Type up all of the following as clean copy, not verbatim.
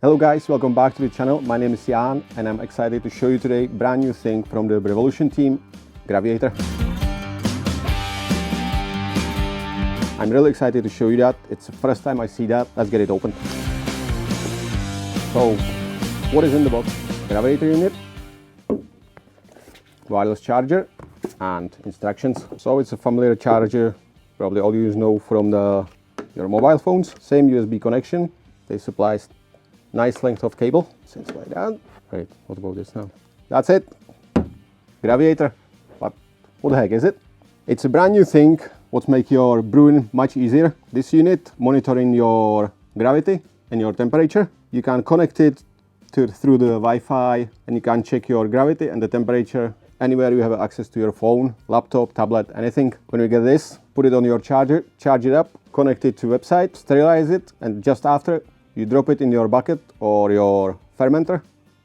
Hello guys, welcome back to the channel. My name is Jan and I'm excited to show you today brand new thing from the Revolution team, Graviator. I'm really excited to show you that. It's the first time I see that. Let's get it open. So, what is in the box? Graviator unit, wireless charger and instructions. So it's a familiar charger, probably all you know from your mobile phones. Same USB connection. They supply nice length of cable, since like that. Right, what about this now? That's it. Graviator. But what the heck is it? It's a brand new thing what make your brewing much easier. This unit monitoring your gravity and your temperature. You can connect it through the Wi-Fi and you can check your gravity and the temperature anywhere you have access to your phone, laptop, tablet, anything. When you get this, put it on your charger, charge it up, connect it to website, sterilize it, and just after you drop it in your bucket or your fermenter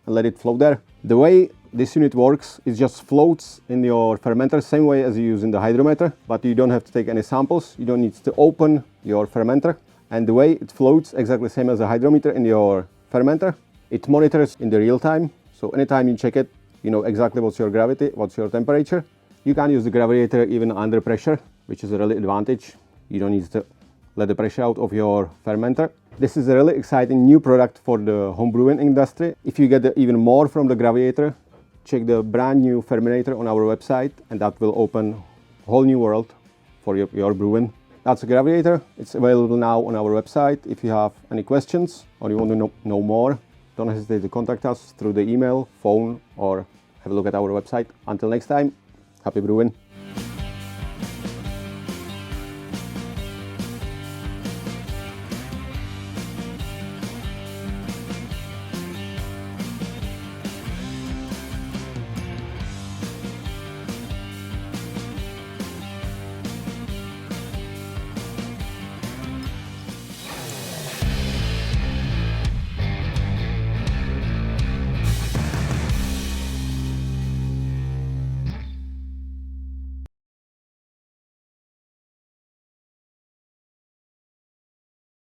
and let it float there. The way this unit works is just floats in your fermenter, same way as you use in the hydrometer, but you don't have to take any samples. You don't need to open your fermenter. And the way it floats, exactly the same as a hydrometer in your fermenter. It monitors in the real time. So anytime you check it, you know exactly what's your gravity, what's your temperature. You can use the Graviator even under pressure, which is a really advantage. You don't need to let the pressure out of your fermenter. This is a really exciting new product for the home brewing industry. If you get even more from the Graviator, check the brand new Thermometer on our website and that will open a whole new world for your brewing. That's a Graviator. It's available now on our website. If you have any questions or you want to know more, don't hesitate to contact us through the email, phone, or have a look at our website. Until next time, happy brewing.